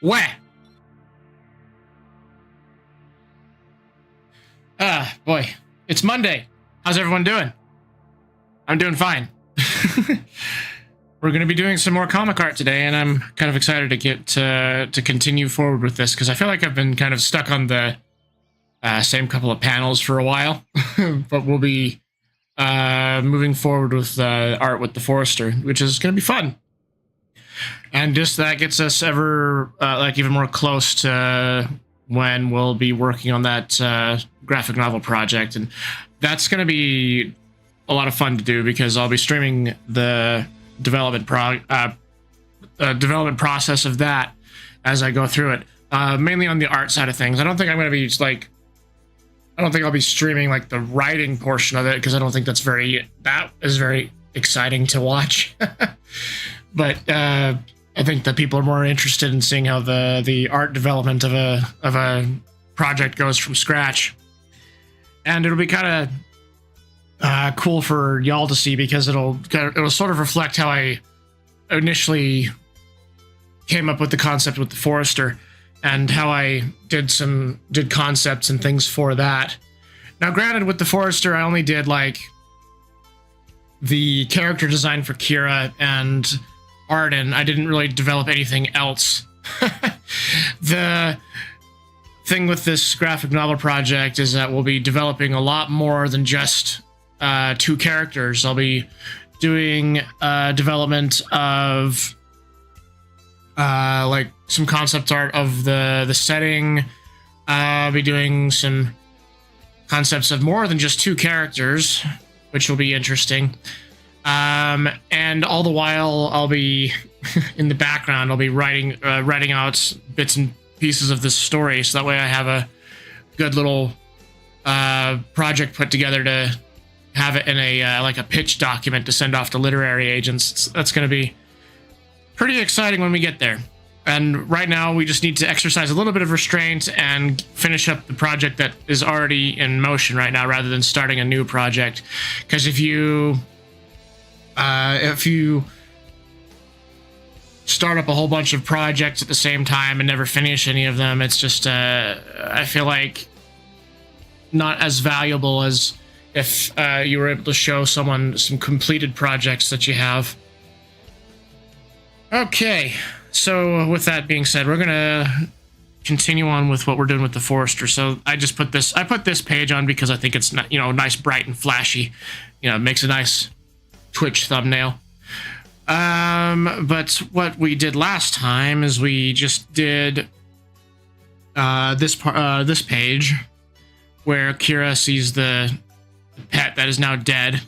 Wah! Boy. It's Monday. How's everyone doing? I'm doing fine. We're going to be doing some more comic art today, and I'm kind of excited to get to continue forward with this, because I feel like I've been kind of stuck on the same couple of panels for a while. But we'll be moving forward with art with the Forester, which is going to be fun. And just that gets us ever even more close to when we'll be working on that graphic novel project, and that's going to be a lot of fun to do because I'll be streaming the development process of that as I go through it, mainly on the art side of things. I don't think I'm going to be I don't think I'll be streaming like the writing portion of it, because I don't think that is very exciting to watch. But I think that people are more interested in seeing how the art development of a project goes from scratch, and it'll be kind of cool for y'all to see, because it'll sort of reflect how I initially came up with the concept with the Forester, and how I did concepts and things for that. Now, granted, with the Forester, I only did like the character design for Kira and Arden. I didn't really develop anything else. The thing with this graphic novel project is that we'll be developing a lot more than just two characters. I'll be doing development of like some concept art of the setting. I'll be doing some concepts of more than just two characters, which will be interesting. And all the while, I'll be in the background. I'll be writing out bits and pieces of this story, so that way I have a good little project put together to have it in a like a pitch document to send off to literary agents. That's going to be pretty exciting when we get there. And right now, we just need to exercise a little bit of restraint and finish up the project that is already in motion right now, rather than starting a new project. Because if you start up a whole bunch of projects at the same time and never finish any of them, it's just I feel like not as valuable as if you were able to show someone some completed projects that you have. Okay, so with that being said, we're gonna continue on with what we're doing with the Forester. So I put this page on because I think it's nice, bright, and flashy. It makes a nice Twitch thumbnail. But what we did last time is we just did this page where Kira sees the pet that is now dead,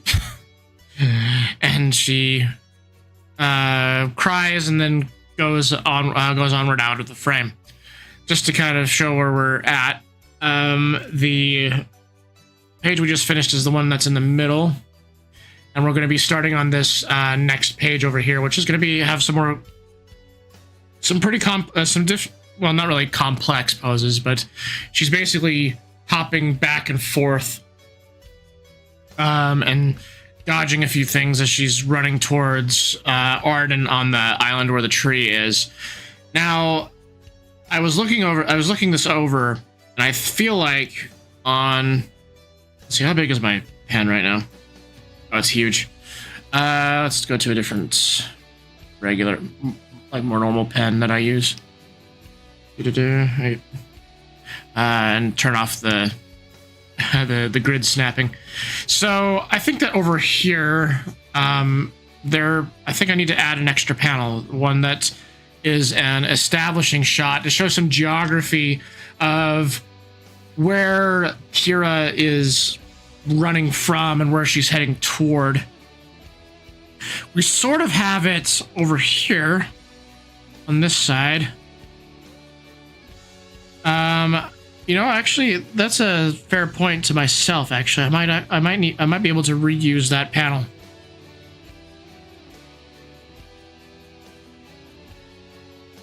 and she cries and then goes onward out of the frame, just to kind of show where we're at. The page we just finished is the one that's in the middle. And we're going to be starting on this next page over here, which is going to have some pretty well, not really complex poses, but she's basically hopping back and forth and dodging a few things as she's running towards Arden on the island where the tree is. Now, I was looking this over, and I feel like let's see, how big is my pen right now? Oh, it's huge. Let's go to a different regular, like more normal pen that I use. And turn off the grid snapping. So I think that over here, I think I need to add an extra panel, one that is an establishing shot to show some geography of where Kira is running from and where she's heading toward. We sort of have it over here on this side. Actually, that's a fair point to myself. Actually, I might be able to reuse that panel.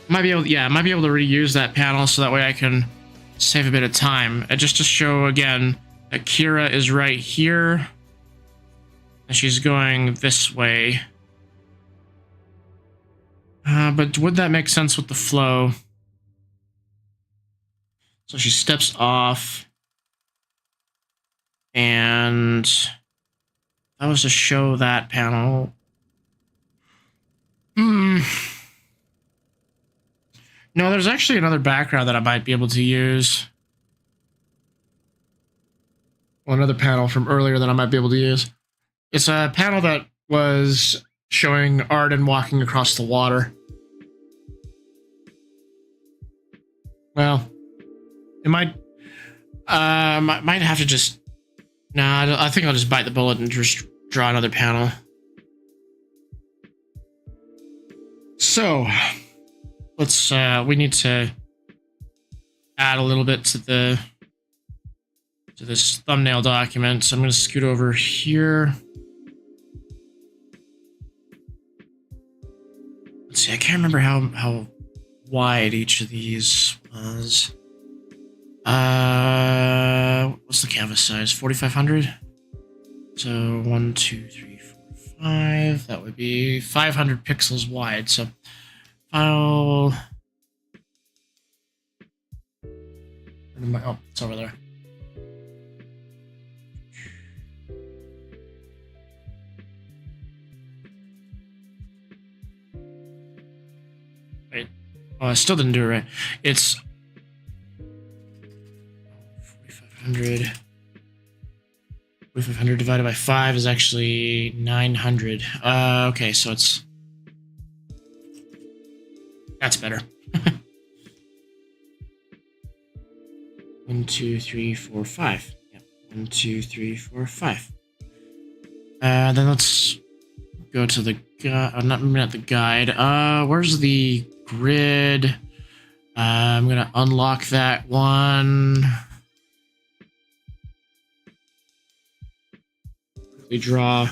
I might be able to reuse that panel, so that way I can save a bit of time. Just to show again that Kira is right here, and she's going this way. But would that make sense with the flow? So she steps off, and that was to show that panel. No, there's actually another background that I might be able to use. Well, another panel from earlier that I might be able to use. It's a panel that was showing Arden walking across the water. Well, it might have to just... Nah, I think I'll just bite the bullet and just draw another panel. So, let's, we need to add a little bit to this thumbnail document. So I'm going to scoot over here. Let's see, I can't remember how wide each of these was. What's the canvas size? 4,500? So 1, 2, 3, 4, 5. That would be 500 pixels wide. So file. Oh, it's over there. Wait. Oh, I still didn't do it right. It's 4,500. 4,500 divided by 5 is actually 900. Okay, so it's... That's better. 1, 2, 3, 4, 5. Yeah. 1, 2, 3, 4, 5. Then let's go to the guide. Not the guide. Where's the grid? I'm gonna unlock that one. Quickly draw.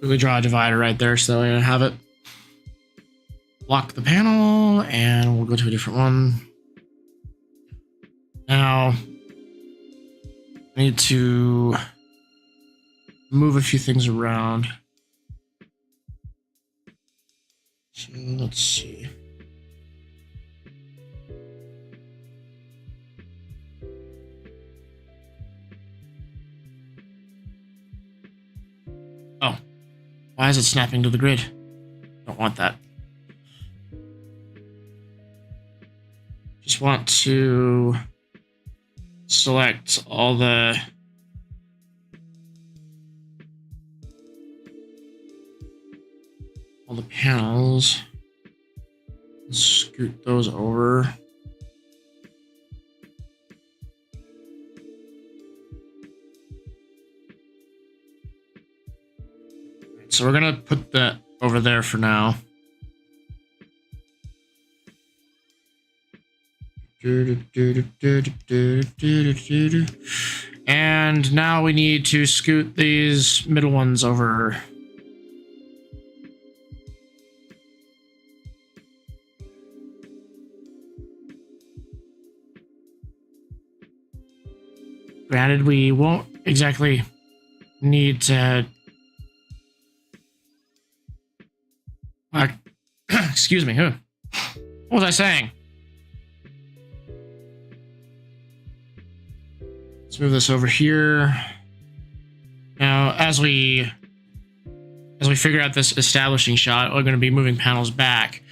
Quickly draw a divider right there, so I have it. Lock the panel, and we'll go to a different one. Now, I need to move a few things around. So let's see. Oh, why is it snapping to the grid? Don't want that. Just want to select all the panels, scoot those over. So we're gonna put that over there for now. And now we need to scoot these middle ones over. Granted, we won't exactly need to... excuse me, who? What was I saying? Let's move this over here. Now, as we figure out this establishing shot, we're going to be moving panels back.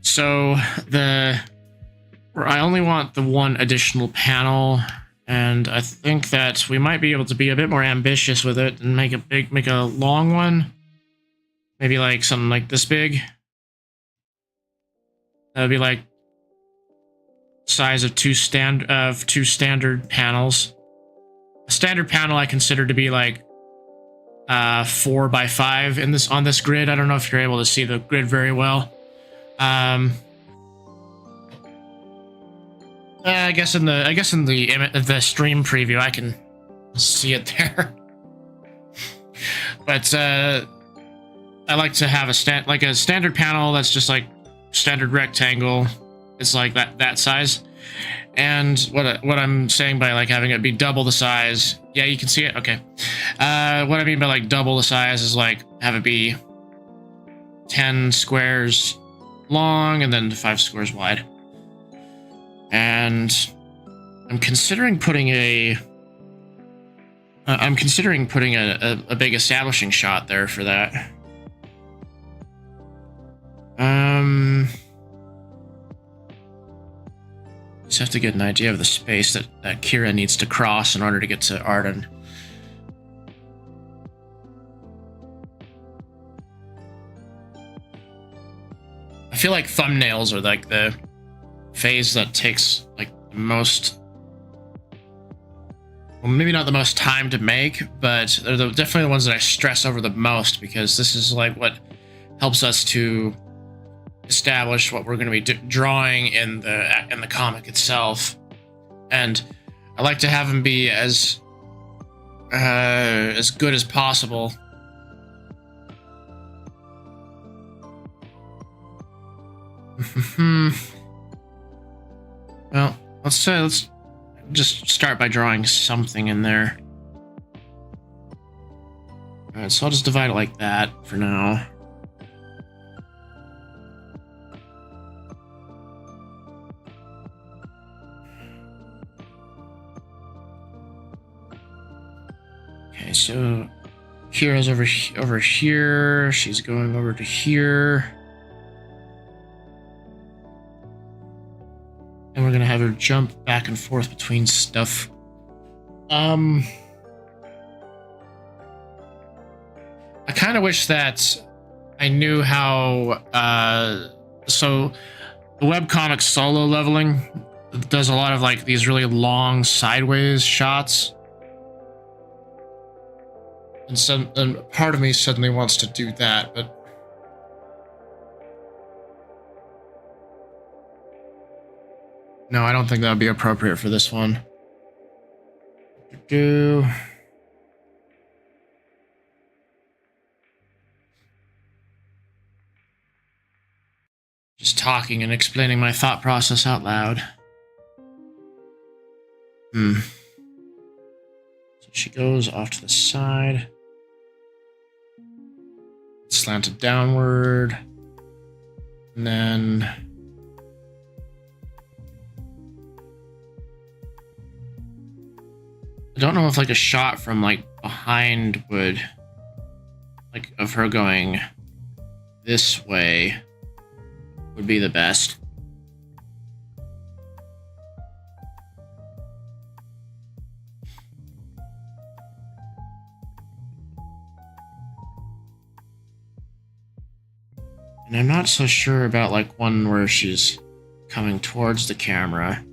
So I only want the one additional panel, and I think that we might be able to be a bit more ambitious with it and make a long one. Maybe like something like this big. That would be like size of two standard panels. A standard panel I consider to be like 4 by 5 on this grid. I don't know if you're able to see the grid very well. I guess in the stream preview I can see it there. But I like to have a standard panel that's just like standard rectangle. It's like that size. And what I'm saying by like having it be double the size, yeah, you can see it. Okay. What I mean by like double the size is like have it be 10 squares long and then 5 squares wide. And I'm considering putting a big establishing shot there for that. Just have to get an idea of the space that Kira needs to cross in order to get to Arden. I feel like thumbnails are like the phase that takes like the most, well, maybe not the most time to make, but they're definitely the ones that I stress over the most, because this is like what helps us to establish what we're going to be drawing in the comic itself. And I like to have them be as good as possible. Well, let's just start by drawing something in there. Alright, so I'll just divide it like that for now. Okay, so Kira's over here. She's going over to here. And we're gonna have her jump back and forth between stuff. I kind of wish that I knew how. So the webcomic solo leveling does a lot of like these really long sideways shots, and part of me suddenly wants to do that, but. No, I don't think that would be appropriate for this one. Just talking and explaining my thought process out loud. So she goes off to the side. Slanted downward. And then... I don't know if like a shot from like behind would, like of her going this way would be the best. And I'm not so sure about like one where she's coming towards the camera.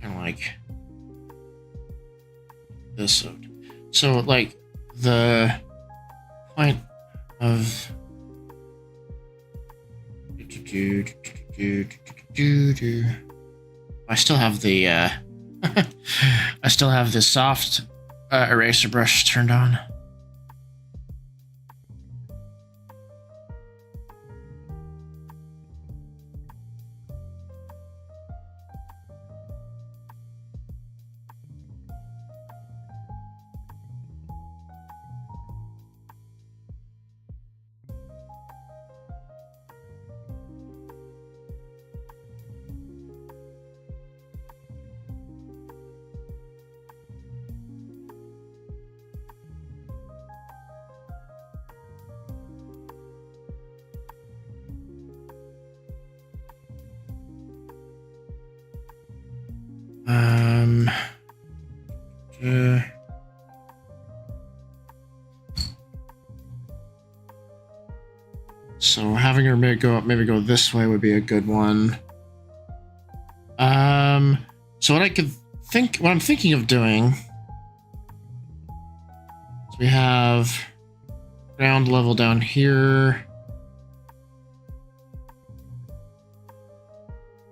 Kind of like this. So like the point of I still have the I still have the soft eraser brush turned on. So having her maybe go this way would be a good one. So what I'm thinking of doing is we have ground level down here.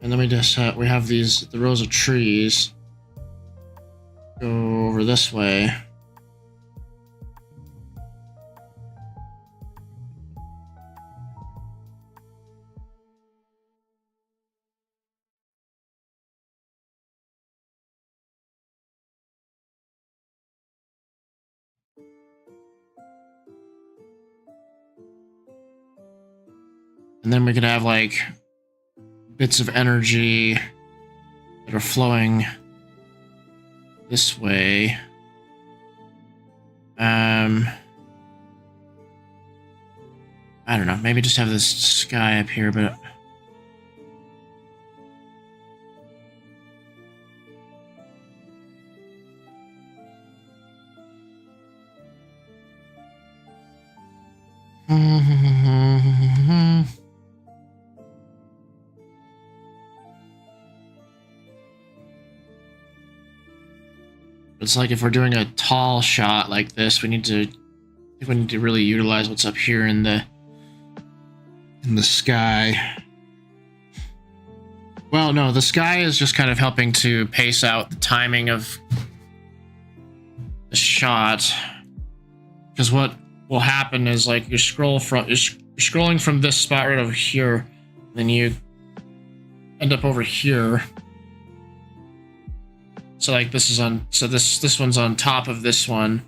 And then we have the rows of trees go over this way. And And then we could have like bits of energy that are flowing this way. I don't know, maybe just have this sky up here, but it's like if we're doing a tall shot like this, we need to really utilize what's up here in the sky. Well, no, the sky is just kind of helping to pace out the timing of the shot. Because what will happen is like you're scrolling from this spot right over here, then you end up over here. So like this is on, so this one's on top of this one,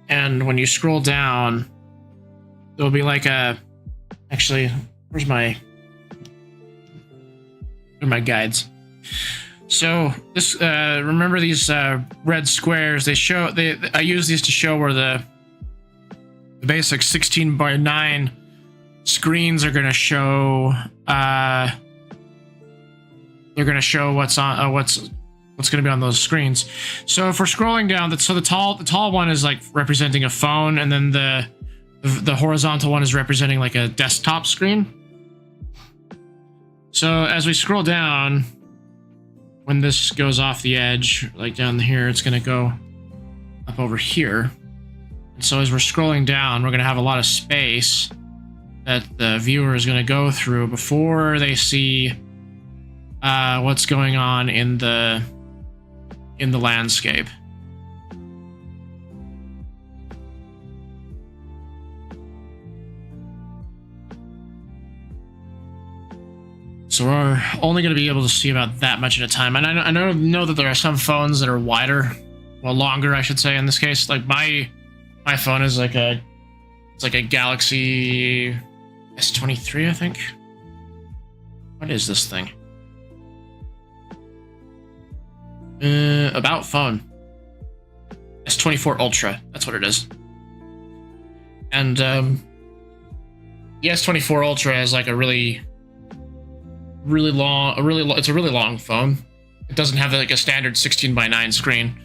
and when you scroll down, there'll be like a, actually, where's my guides? So this, remember these red squares? I use these to show where the basic 16:9 screens are going to show. They're going to show what's on what's going to be on those screens. So if we're scrolling down, so the tall one is like representing a phone, and then the horizontal one is representing like a desktop screen. So as we scroll down, when this goes off the edge, like down here, it's going to go up over here. And so as we're scrolling down, we're going to have a lot of space that the viewer is going to go through before they see what's going on in the landscape. So we're only going to be able to see about that much at a time. And I know that there are some phones that are wider, well, longer, I should say, in this case. Like my phone is like it's like a Galaxy S23, I think. What is this thing? About phone. S24 Ultra, that's what it is. And the S24 Ultra is like a really long, it's a really long phone. It doesn't have like a standard 16:9 screen,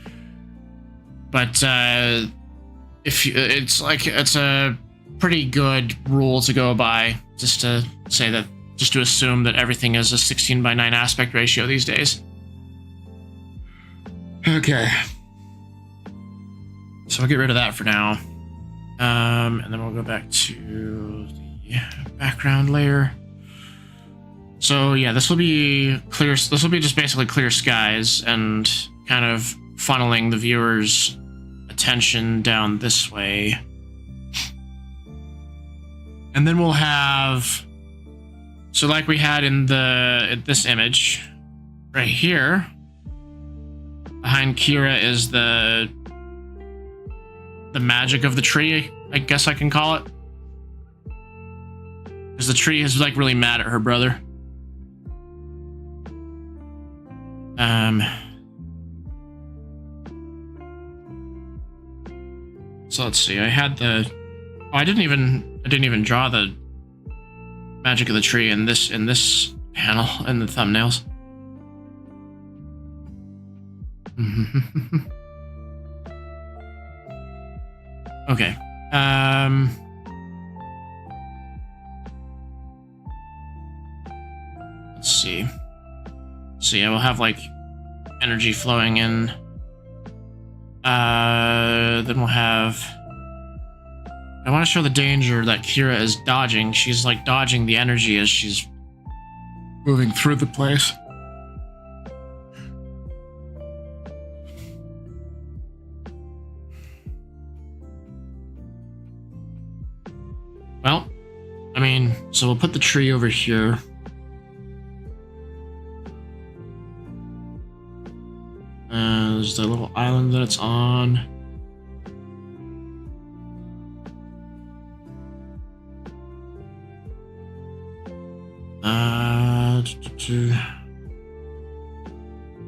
but it's a pretty good rule to go by, just to assume that everything is a 16:9 aspect ratio these days. Okay, so I'll get rid of that for now, and then we'll go back to the background layer. So yeah, this will be clear. This will be just basically clear skies and kind of funneling the viewer's attention down this way. And then we'll have, so like we had in this image right here, behind Kira is the magic of the tree, I guess I can call it. Because the tree is like really mad at her brother. So let's see. I had I didn't even draw the magic of the tree in this panel in the thumbnails. Okay. Let's see. So yeah, we'll have like energy flowing in. Then we'll have, I want to show the danger that Kira is dodging. She's like dodging the energy as she's moving through the place. Well, I mean, so we'll put the tree over here. There's the little island that it's on.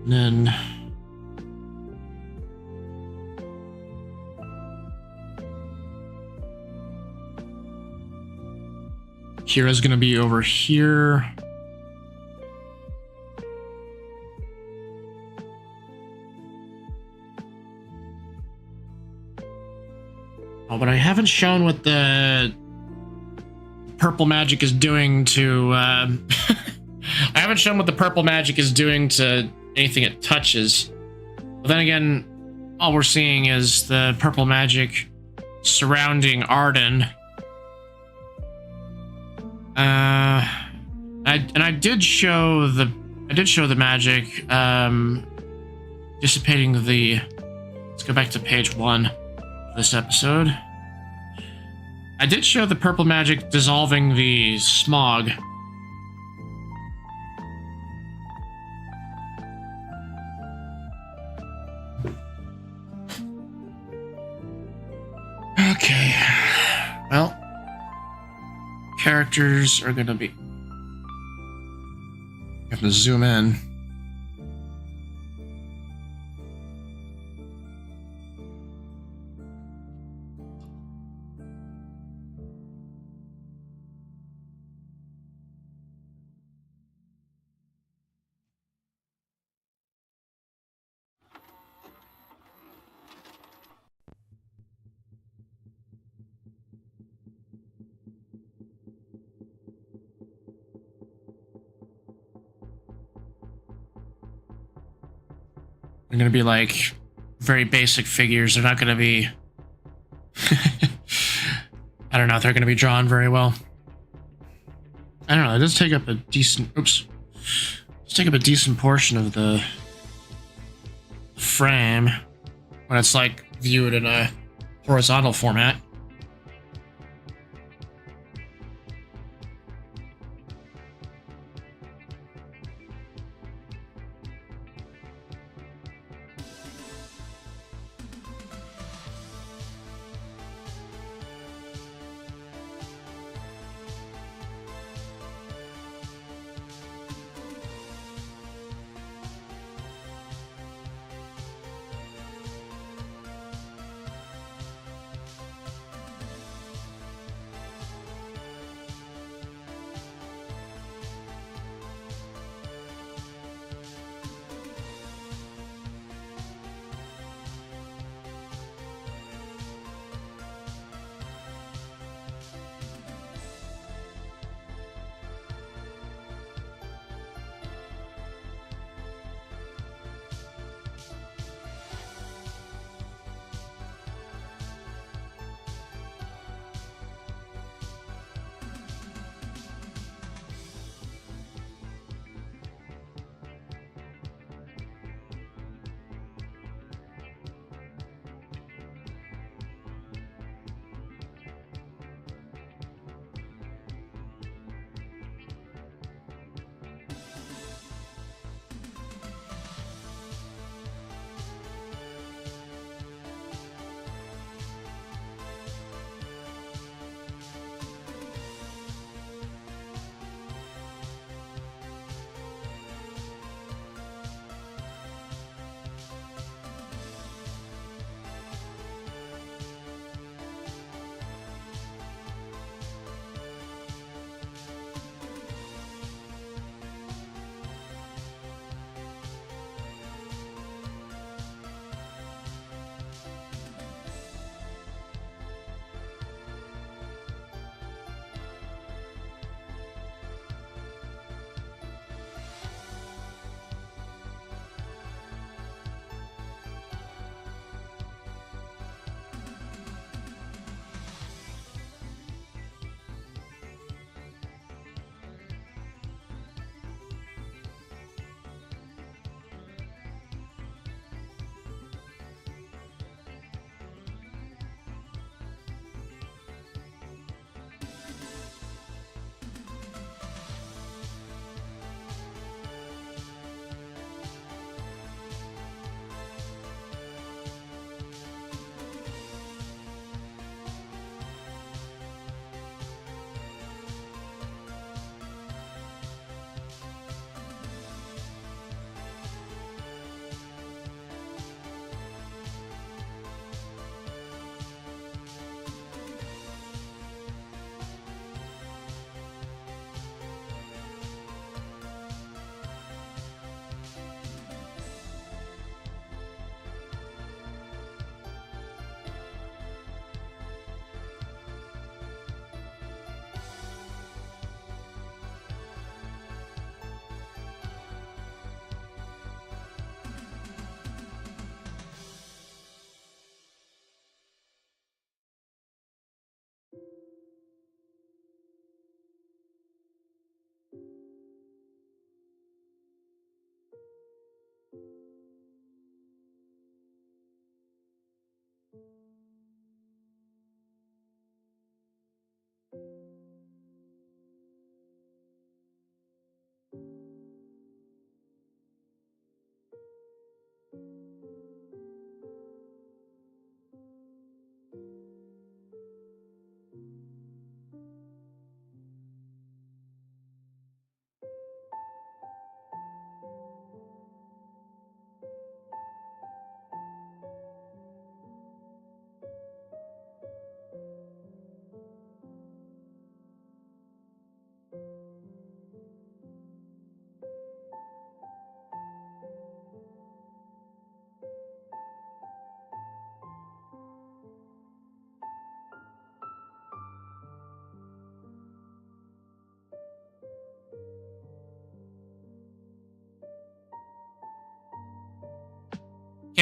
And then Kira's gonna be over here. Oh, but I haven't shown what the purple magic is doing to I haven't shown what the purple magic is doing to anything it touches. But then again, all we're seeing is the purple magic surrounding Arden. I did show the magic dissipating the. Let's go back to page 1 of this episode. I did show the purple magic dissolving the smog. Okay. Well, characters are gonna be. I have to zoom in. They're gonna be like very basic figures. They're not gonna be. I don't know if they're gonna be drawn very well. I don't know. It does take up a decent. Oops. Let's take up a decent portion of the frame when it's like viewed in a horizontal format.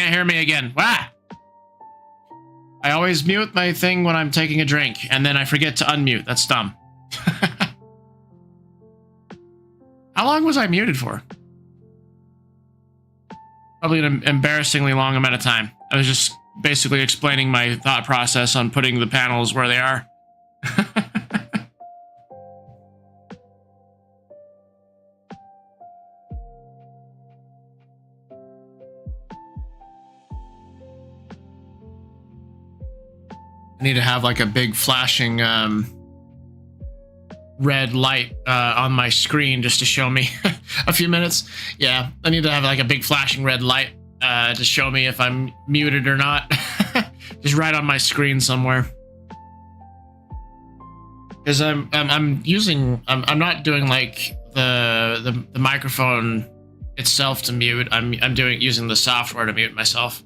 can't hear me again. Wah! I always mute my thing when I'm taking a drink, and then I forget to unmute. That's dumb. How long was I muted for? Probably an embarrassingly long amount of time. I was just basically explaining my thought process on putting the panels where they are. I need to have like a big flashing red light on my screen just to show me a few minutes. Yeah, I need to have like a big flashing red light to show me if I'm muted or not. Just right on my screen somewhere. Because I'm not doing like the microphone itself to mute. I'm using the software to mute myself.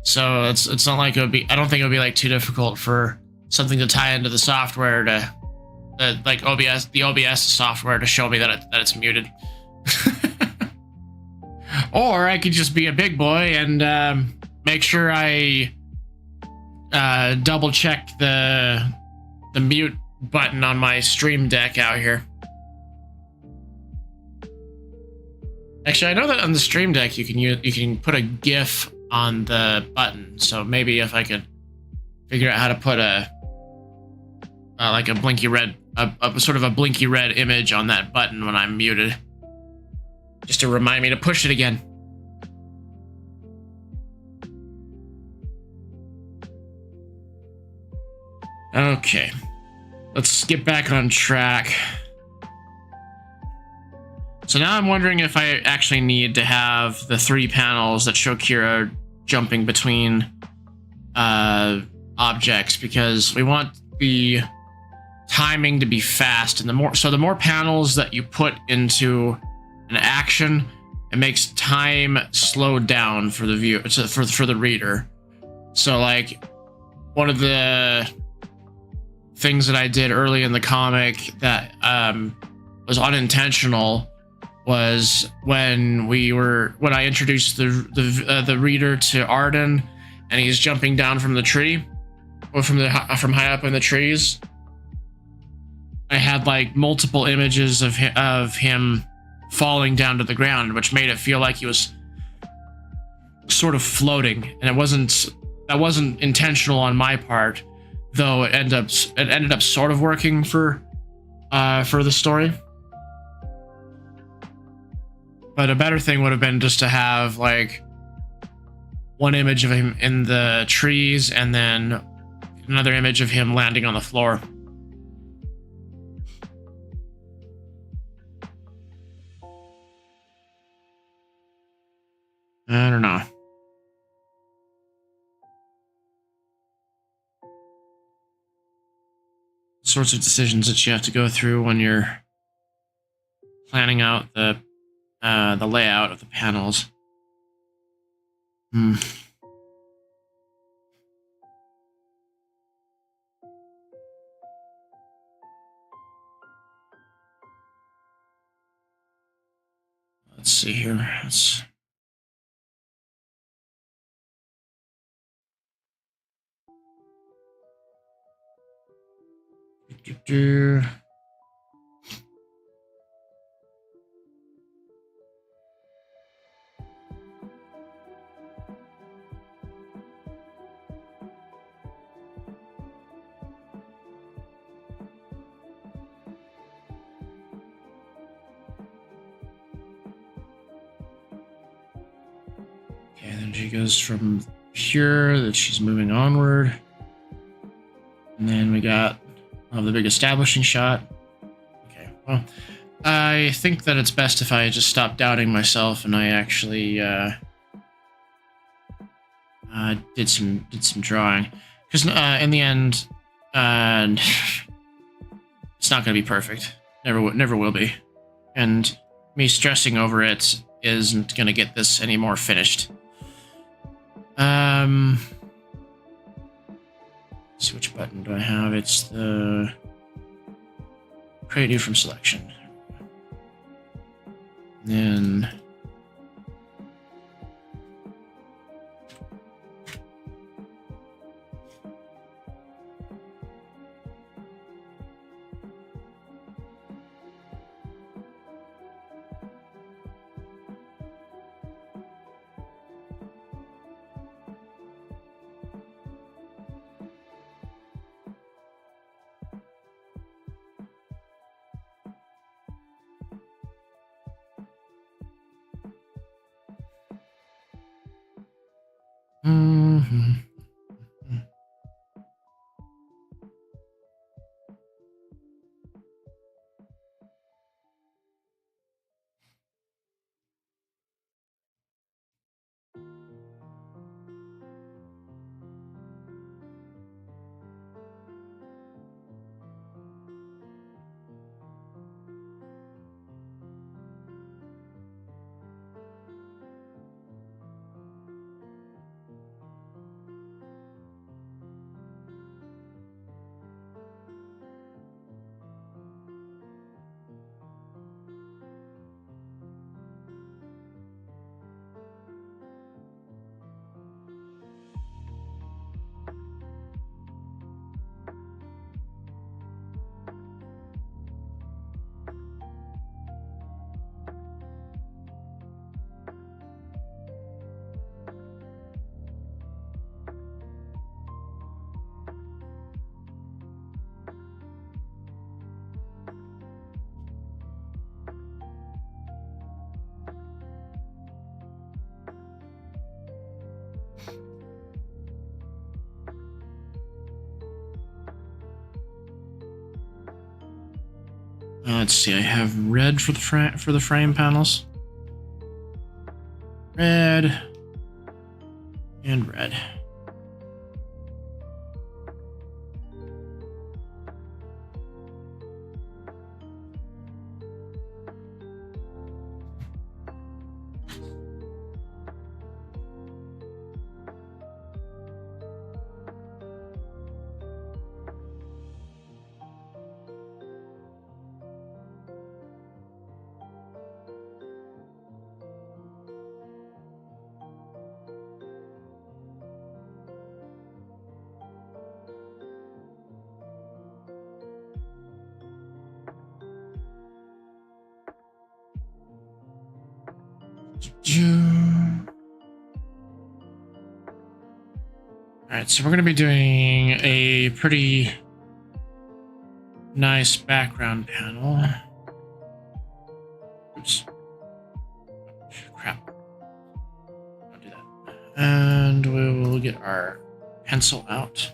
So it's not like it would be. I don't think it would be like too difficult for something to tie into the software to, like OBS, the OBS software to show me that it's muted. Or I could just be a big boy and make sure I double check the mute button on my stream deck out here. Actually, I know that on the stream deck you can put a GIF on the button, so maybe if I could figure out how to put a like a blinky red, a sort of a blinky red image on that button when I'm muted, just to remind me to push it again. Okay, let's get back on track. So now I'm wondering if I actually need to have the 3 panels that show Kira jumping between objects, because we want the timing to be fast, and the more panels that you put into an action, it makes time slow down for the viewer, for the reader. So like one of the things that I did early in the comic that was unintentional was when I introduced the reader to Arden, and he's jumping down from the tree, or from high up in the trees. I had like multiple images of him falling down to the ground, which made it feel like he was sort of floating, and that wasn't intentional on my part, though it ended up sort of working for the story. But a better thing would have been just to have like one image of him in the trees and then another image of him landing on the floor. I don't know. Sorts of decisions that you have to go through when you're planning out the layout of the panels. Let's see here. Okay, then she goes from here, that she's moving onward. And then we got the big establishing shot. Okay, well, I think that it's best if I just stop doubting myself and I actually did some drawing. Because in the end, it's not going to be perfect. Never will be. And me stressing over it isn't going to get this any more finished. Let's see, which button do I have? It's the create new from selection. Then Mm-hmm. Let's see. I have red for the frame panels. Red and red. Alright, so we're going to be doing a pretty nice background panel. Oops. Crap. Don't do that. And we will get our pencil out.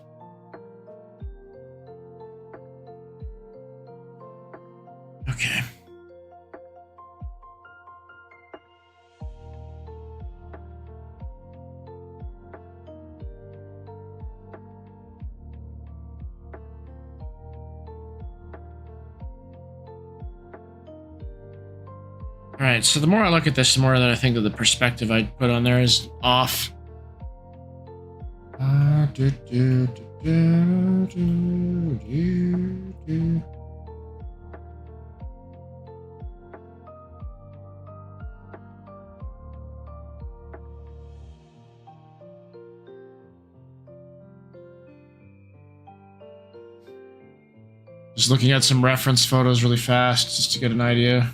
Okay. Alright, so the more I look at this, the more that I think that the perspective I put on there is off. Just looking at some reference photos really fast, just to get an idea.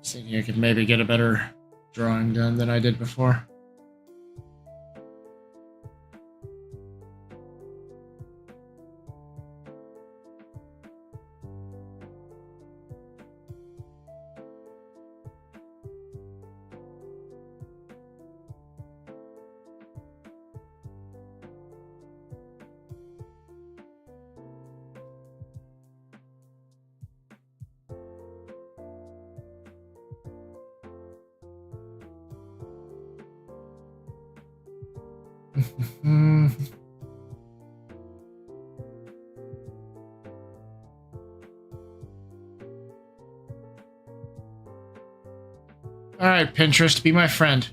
Just thinking I could maybe get a better drawing done than I did before. All right, Pinterest, be my friend.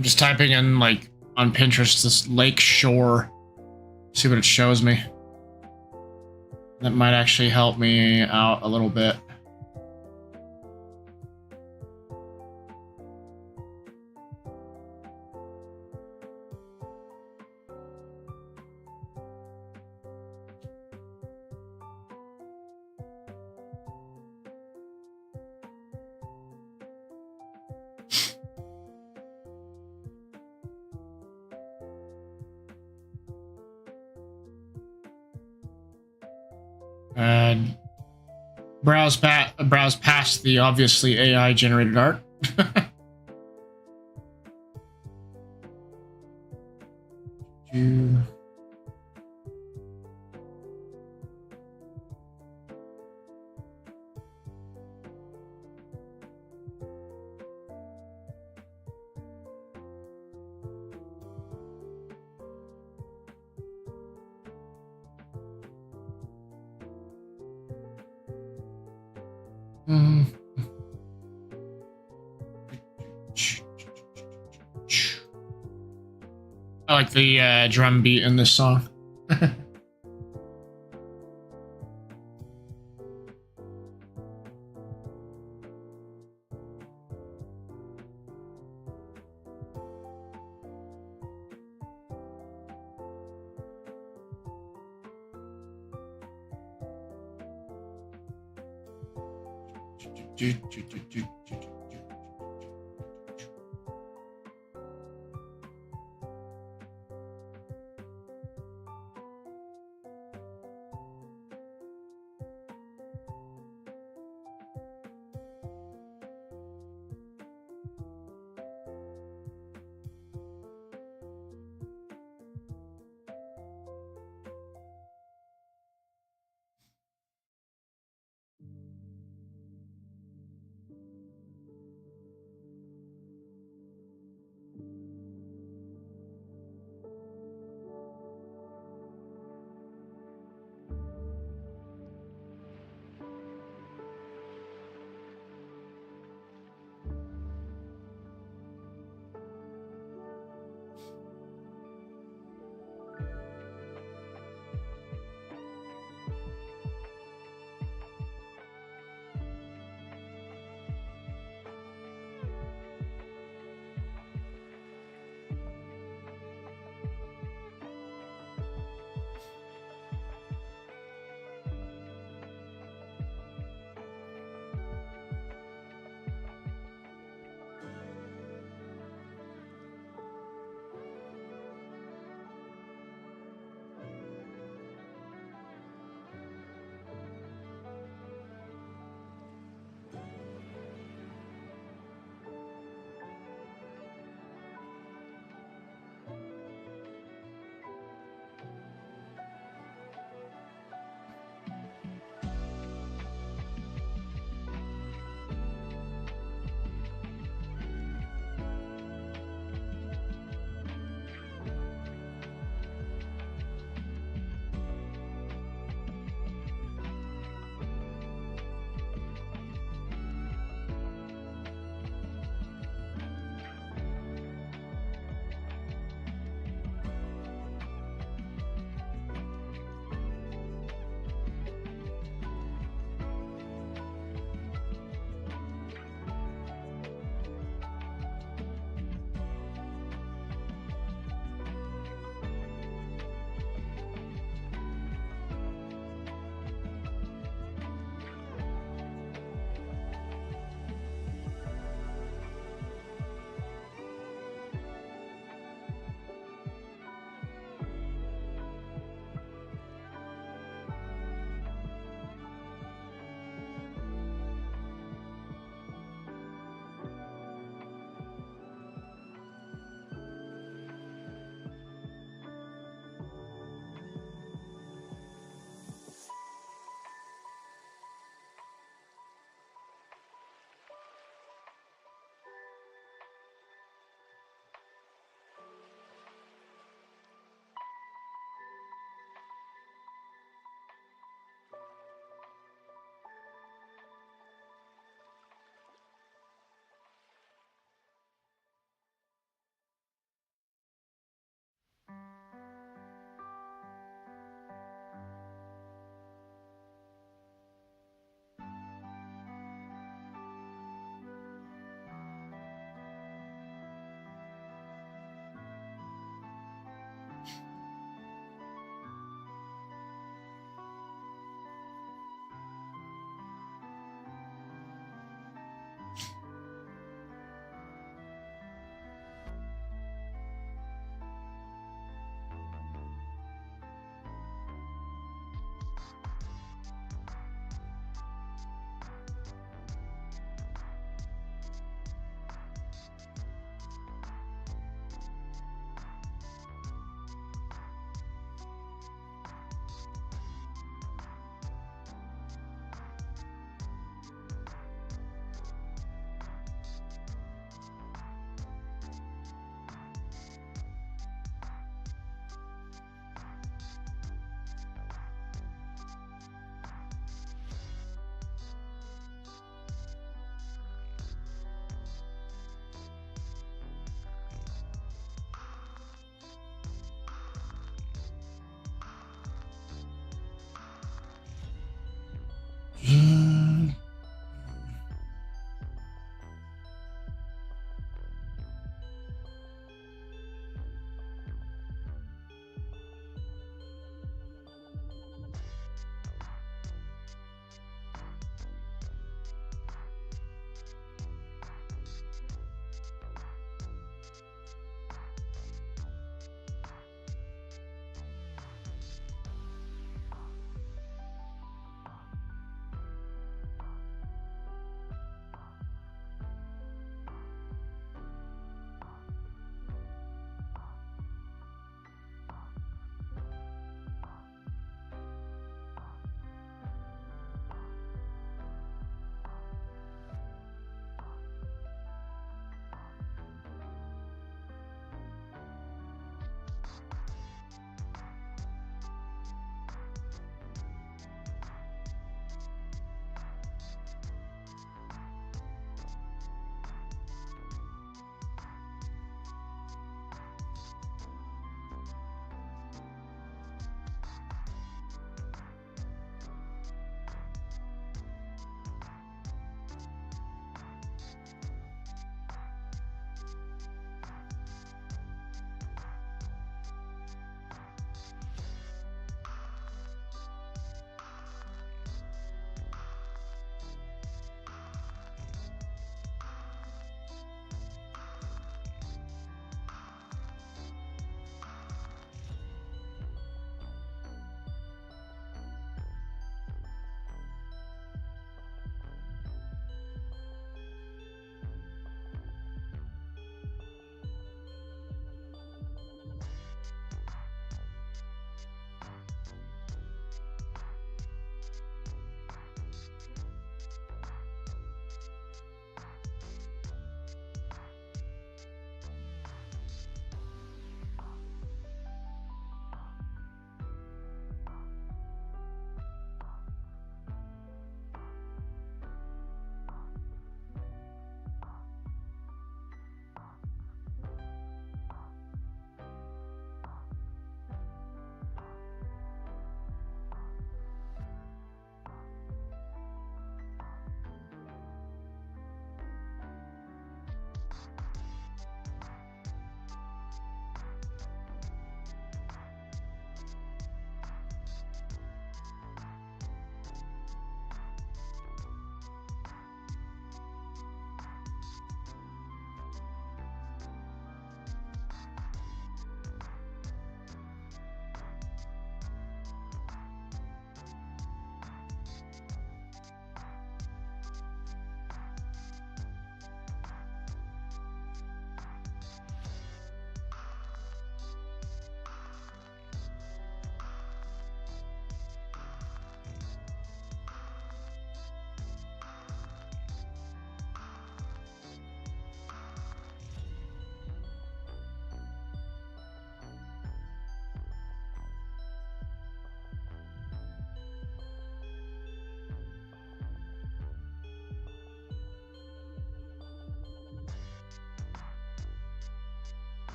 I'm just typing in, like, on Pinterest, this lake shore. See what it shows me. That might actually help me out a little bit. Browse past the obviously AI generated art. I like the drum beat in this song.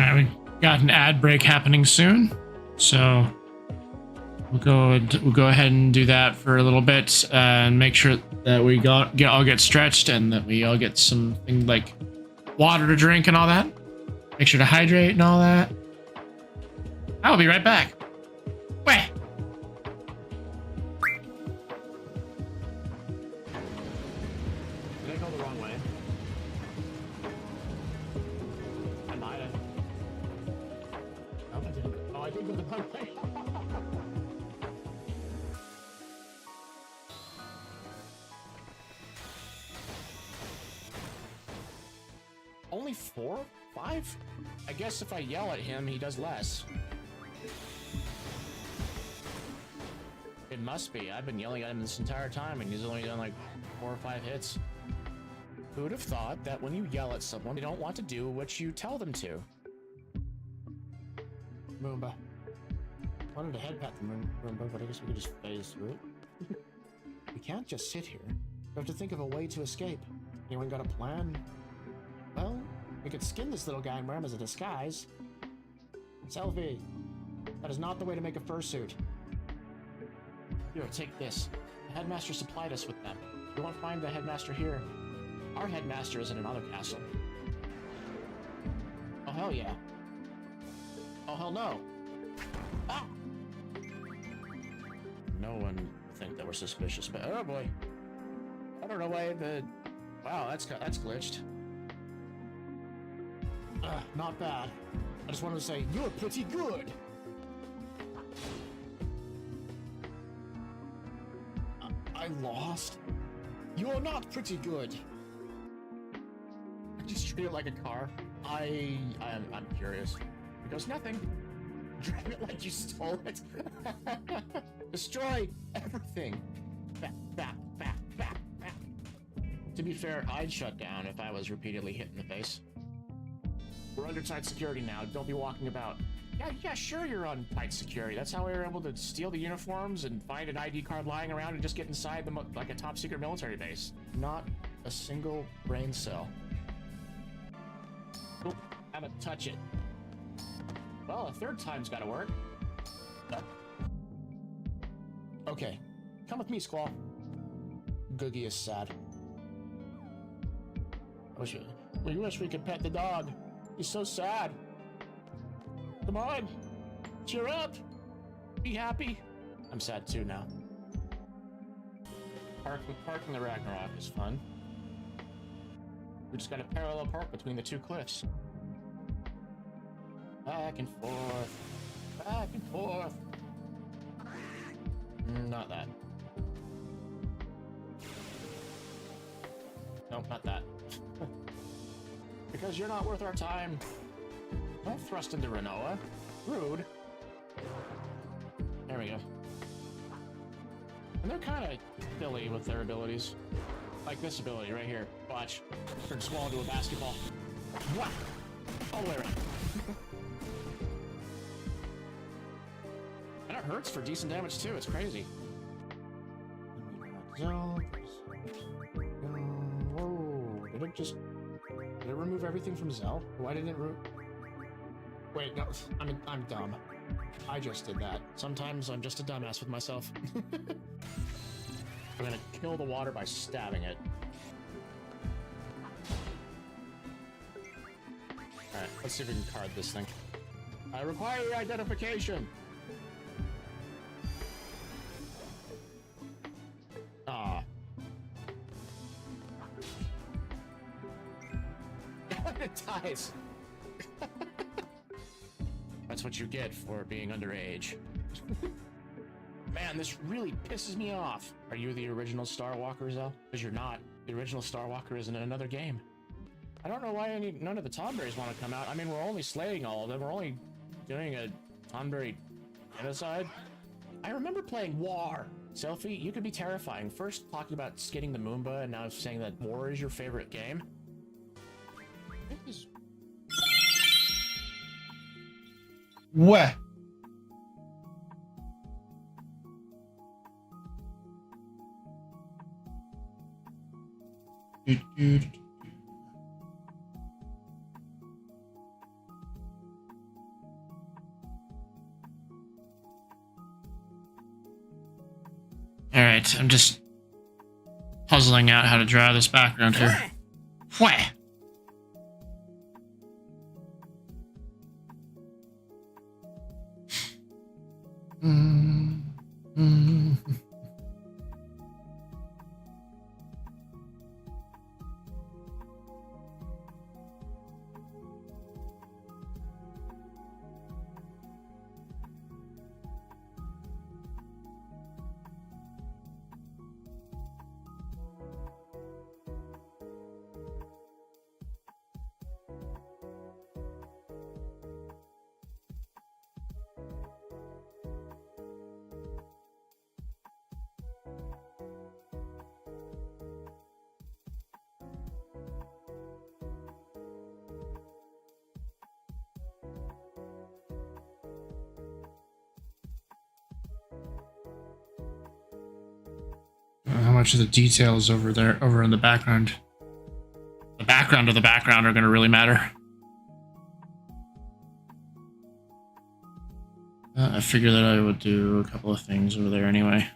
Alright, we got an ad break happening soon, so we'll go ahead and do that for a little bit and make sure that we all get stretched and that we all get something like water to drink and all that. Make sure to hydrate and all that. I'll be right back. Wait. Did I go the wrong way? I might have. No, I didn't. Oh, I did go the wrong way. Only 4? 5? I guess if I yell at him, he does less. It must be. I've been yelling at him this entire time, and he's only done like 4 or 5 hits. Who would have thought that when you yell at someone, they don't want to do what you tell them to? Moomba. I wanted to head pat the Moomba, but I guess we could just phase through it. We can't just sit here. We have to think of a way to escape. Anyone got a plan? Well, we could skin this little guy and wear him as a disguise. Selfie. That is not the way to make a fursuit. Here, take this. The headmaster supplied us with them. We won't find the headmaster here. Our headmaster is in another castle. Oh, hell yeah. Oh, hell no. Ah! No one would think that we're suspicious, but oh boy. I don't know why the... Wow, that's glitched. Not bad. I just wanted to say, you're pretty good! I lost? You're not pretty good! I just treat it like a car. I'm curious. It goes nothing. Drive it like you stole it. Destroy everything. Bap. To be fair, I'd shut down if I was repeatedly hit in the face. We're under tight security now. Don't be walking about. Yeah, sure you're on tight security. That's how we were able to steal the uniforms and find an ID card lying around and just get inside them like a top secret military base. Not a single brain cell. Oop, I'm gonna touch it. Well, a third time's gotta work. Okay, come with me, Squall. Googie is sad. We wish we could pet the dog. He's so sad. Come on, cheer up. Be happy. I'm sad too now. Parking the Ragnarok is fun. We just got a parallel park between the 2 cliffs. Back and forth. Back and forth. Not that. Nope, not that. Because you're not worth our time. Don't thrust into Renoa. Rude. There we go. And they're kind of silly with their abilities. Like this ability right here. Watch. Turn Squall into a basketball. Whack! All the way around. And it hurts for decent damage too. It's crazy. Whoa! Did it just... Did it remove everything from Zell? Why didn't it Wait, no, I'm dumb. I just did that. Sometimes I'm just a dumbass with myself. I'm gonna kill the water by stabbing it. Alright, let's see if we can card this thing. I require your identification! Ah. It dies! That's what you get for being underage. Man, this really pisses me off. Are you the original Star Walker, Zell? Because you're not. The original Star Walker is in another game. I don't know why none of the Tonberries want to come out. I mean, we're only slaying all of them. We're only doing a Tonberry genocide. I remember playing War. Selfie, you could be terrifying. First talking about skinning the Moomba, and now saying that War is your favorite game. What? Alright, I'm just puzzling out how to draw this background here. Wheh! How much of the details over there, over in the background? The background of the background are going to really matter. I figure that I would do a couple of things over there anyway.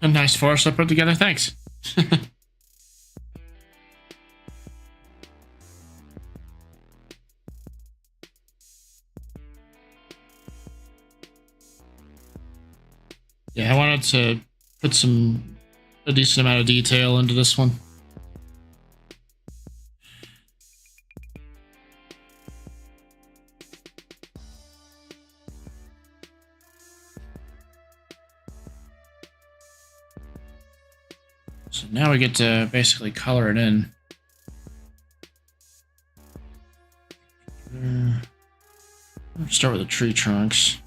A nice forest I put together. Thanks. Yeah, I wanted to put a decent amount of detail into this one. So now we get to basically color it in. Start with the tree trunks.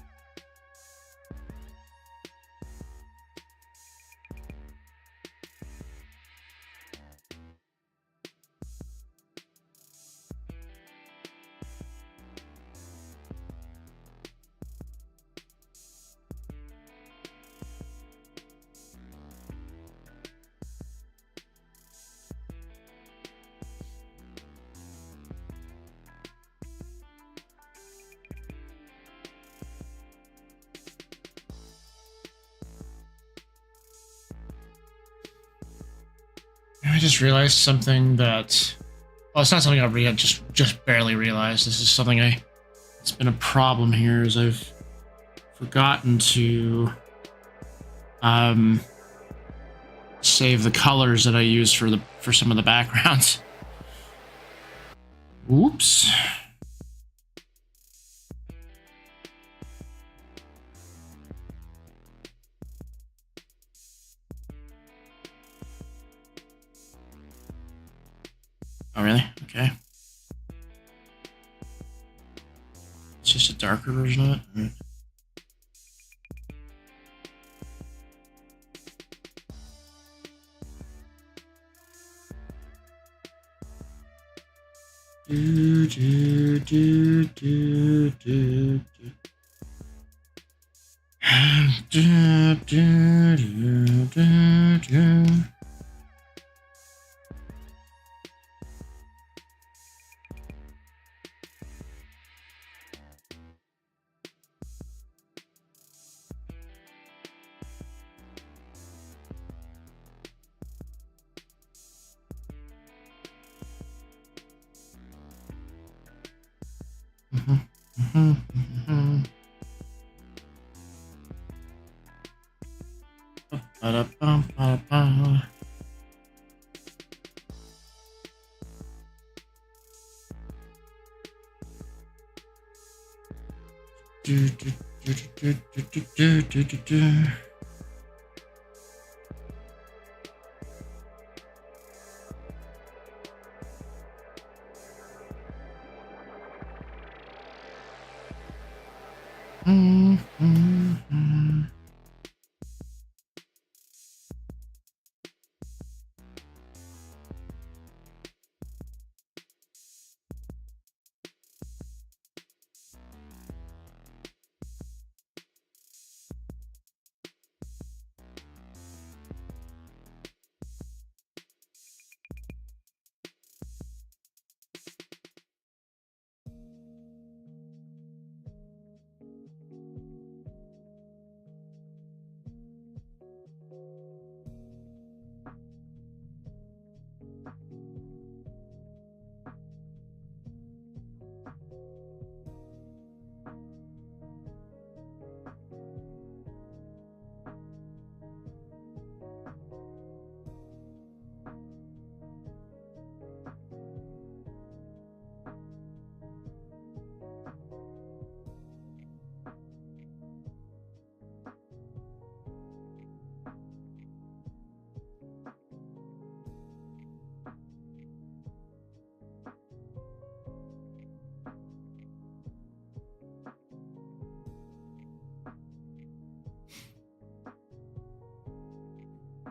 I just realized something that, well, it's not something I just barely realized. This is something it's been a problem here, is I've forgotten to save the colors that I use for some of the backgrounds. Oops. Oh, really? Okay. It's just a darker version of it. Right. Do, do, do, do, do, do. Do, do, do, do, do.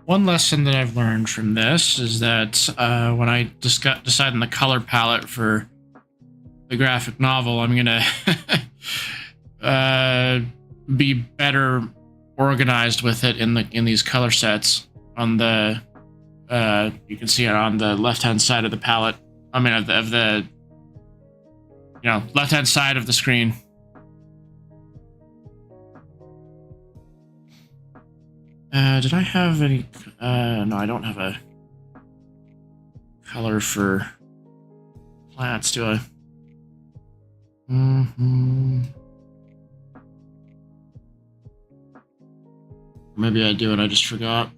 One lesson that I've learned from this is that when I decide on the color palette for the graphic novel, I'm gonna be better organized with it in these color sets. On the you can see it on the left-hand side of the palette. I mean, of the left-hand side of the screen. Did I have any... no, I don't have a color for plants, do I? Maybe I do and I just forgot.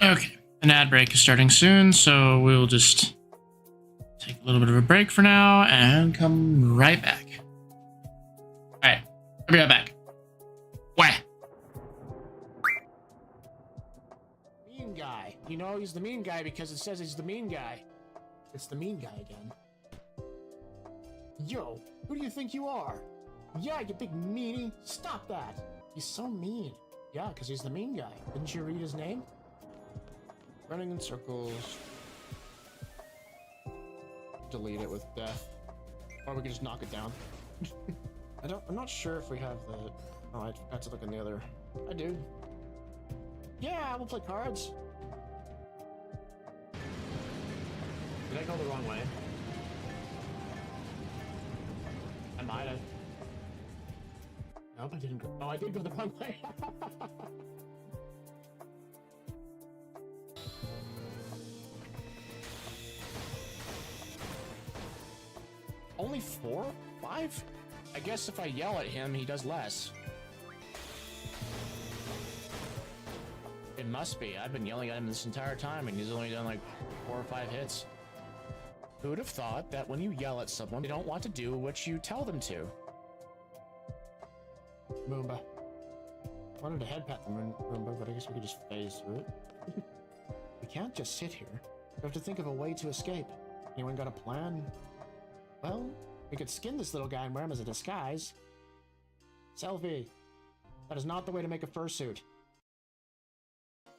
Okay, an ad break is starting soon, so we'll just take a little bit of a break for now and come right back. Alright, I'll be right back. Why? Mean guy. You know he's the mean guy because it says he's the mean guy. It's the mean guy again. Yo, who do you think you are? Yeah, you big meanie. Stop that. He's so mean. Yeah, because he's the mean guy. Didn't you read his name? Running in circles. Delete it with death. Or we can just knock it down. I'm not sure if we have the... Oh, I forgot to look in the other... I do. Yeah, we'll play cards. Did I go the wrong way? I might have. Nope, I didn't go. Oh, I did go the wrong way. only 4? 5? I guess if I yell at him, he does less. It must be. I've been yelling at him this entire time, and he's only done like 4 or 5 hits. Who would have thought that when you yell at someone, they don't want to do what you tell them to? Moomba. I wanted to head pat the Moomba, but I guess we could just phase through it. We can't just sit here. We have to think of a way to escape. Anyone got a plan? Well, we could skin this little guy and wear him as a disguise. Selfie. That is not the way to make a fursuit.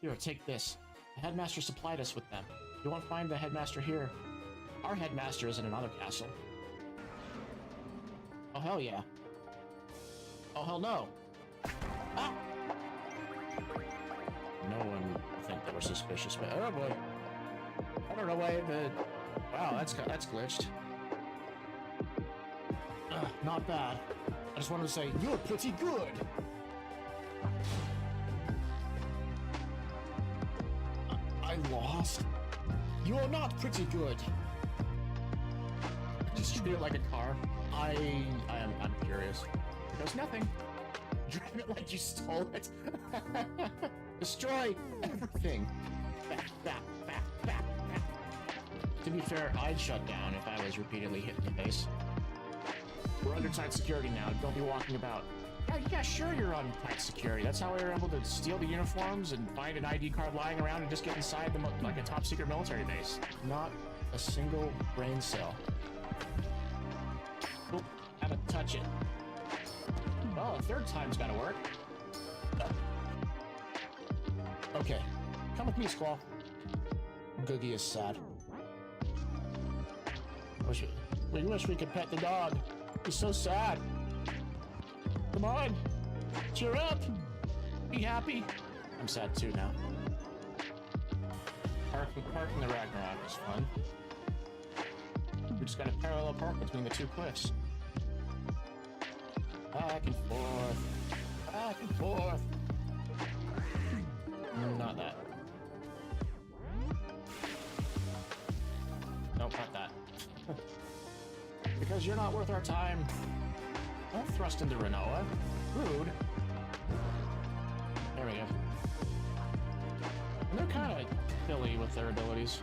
Here, take this. The headmaster supplied us with them. You won't find the headmaster here. Our headmaster is in another castle. Oh, hell yeah. Oh, hell no. Ah! No one would think that we're suspicious, but oh boy. I don't know why the... Wow, that's glitched. Not bad. I just wanted to say, you're pretty good. I lost. You're not pretty good. Just treat it like a car. I'm curious. Here goes nothing. Drive it like you stole it. Destroy everything. Back, back, back, back, back. To be fair, I'd shut down if I was repeatedly hit in the face. We're under tight security now. Don't be walking about. Yeah, sure you're on tight security. That's how we were able to steal the uniforms and find an ID card lying around and just get inside the like a top secret military base. Not a single brain cell. Oop, haven't touched it. Well, a third time's gotta work. Okay, come with me, Squall. Googie is sad. We wish we could pet the dog. He's so sad. Come on, cheer up. Be happy. I'm sad too now. Parking the Ragnarok is fun. We just got a parallel park between the two cliffs. Back and forth. Back and forth. Not that. Nope, not that. Because you're not worth our time. Don't thrust into Renoa. Rude. There we go. And they're kind of silly with their abilities.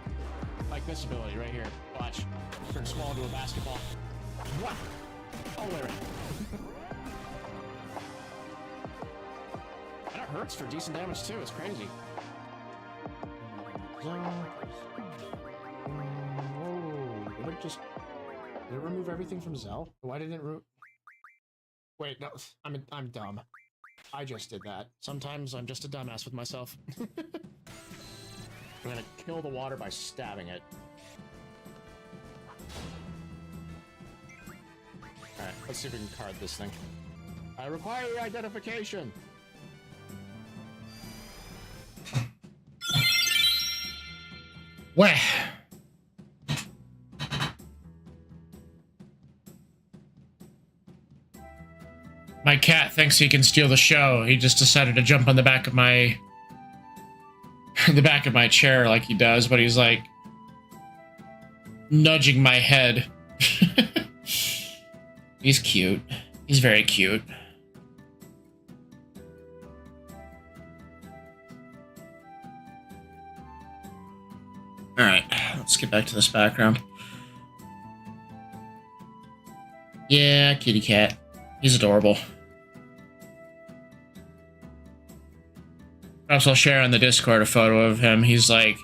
Like this ability right here. Watch. Turn small into a basketball. Wah! All the way around. And it hurts for decent damage too. It's crazy. Did it remove everything from Zell? Why didn't it Wait, no, I'm dumb. I just did that. Sometimes I'm just a dumbass with myself. I'm gonna kill the water by stabbing it. Alright, let's see if we can card this thing. I require your identification! Where? My cat thinks he can steal the show. He just decided to jump on the back of my chair like he does, but he's like nudging my head. He's cute. He's very cute. All right, let's get back to this background. Yeah, kitty cat. He's adorable. Also, I'll share on the Discord a photo of him. He's like,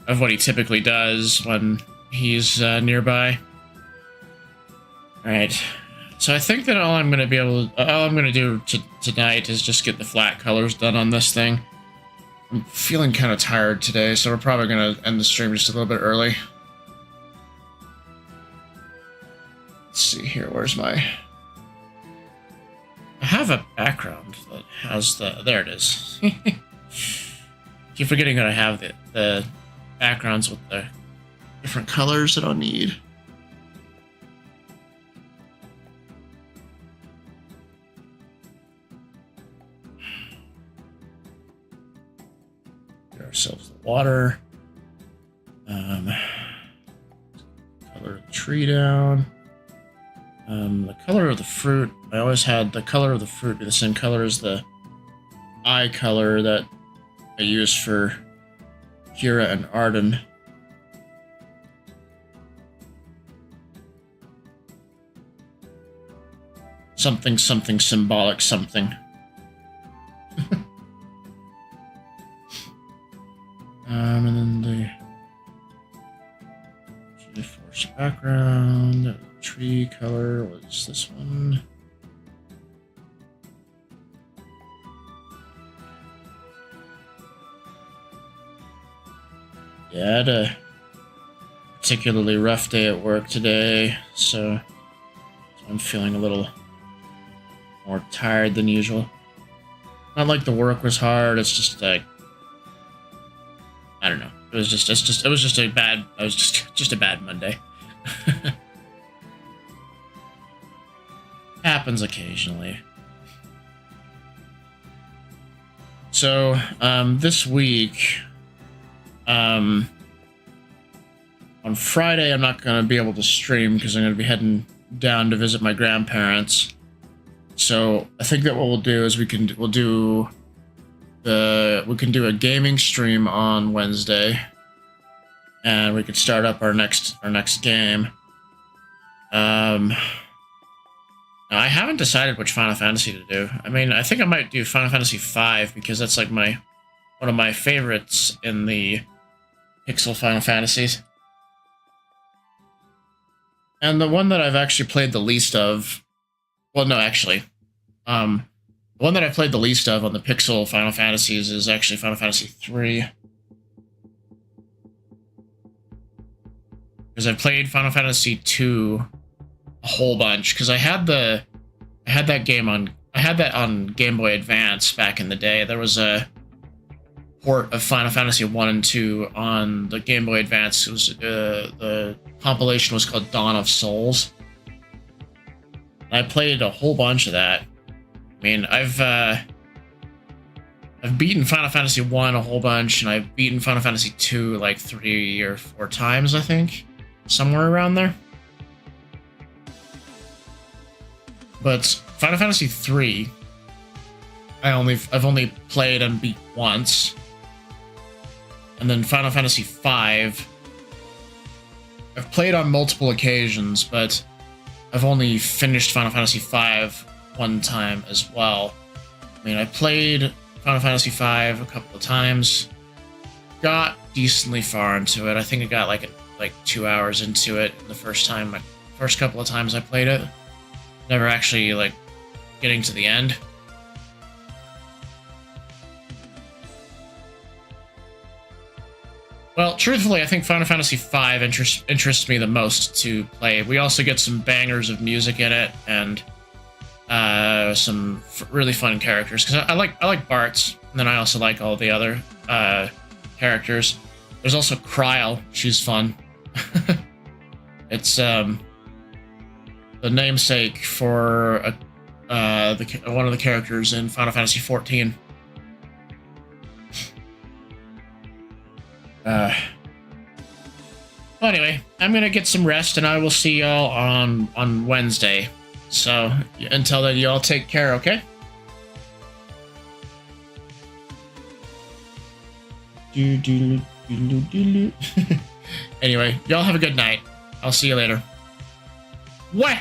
of what he typically does when he's nearby. All right. So I think that all I'm gonna do tonight is just get the flat colors done on this thing. I'm feeling kind of tired today, so we're probably gonna end the stream just a little bit early. Let's see here. Where's my? I have a background that has the... There it is. Keep forgetting that I have the backgrounds with the different colors that I'll need. Get ourselves the water. Color the tree down. The color of the fruit, I always had the color of the fruit be the same color as the eye color that I use for Kira and Arden. Something, something, symbolic, something. And then the force background, the tree color was this one. Yeah, I had a particularly rough day at work today, so I'm feeling a little more tired than usual. Not like the work was hard, it's just like, I don't know. It was just a bad Monday. Happens occasionally. So, this week, on Friday, I'm not going to be able to stream because I'm going to be heading down to visit my grandparents. So I think that what we'll do is we can do a gaming stream on Wednesday, and we could start up our next game. Now I haven't decided which Final Fantasy to do. I mean, I think I might do Final Fantasy V because that's like one of my favorites in the Pixel Final Fantasies. And the one that I've actually played the least of, well, no, actually, the one that I played the least of on the Pixel Final Fantasies is actually Final Fantasy III. Because I played Final Fantasy II a whole bunch, because I had that on Game Boy Advance back in the day. There was a port of Final Fantasy 1 and 2 on the Game Boy Advance. It was the compilation was called Dawn of Souls. And I played a whole bunch of that. I mean, I've beaten Final Fantasy 1 a whole bunch, and I've beaten Final Fantasy 2 like 3 or 4 times, I think. Somewhere around there. But Final Fantasy 3, I've only played and beat once. And then Final Fantasy 5, I've played on multiple occasions, but I've only finished Final Fantasy 5 one time as well. I mean, I played Final Fantasy 5 a couple of times, got decently far into it. I think I got like 2 hours into it the first couple of times I played it. Never actually like getting to the end. Well, truthfully, I think Final Fantasy V interests me the most to play. We also get some bangers of music in it, and some really fun characters. Because I like Bart's, and then I also like all the other characters. There's also Kryl. She's fun. It's the namesake for one of the characters in Final Fantasy XIV. Well, anyway, I'm gonna get some rest, and I will see y'all on Wednesday. So until then, y'all take care, okay? Anyway, y'all have a good night. I'll see you later. What?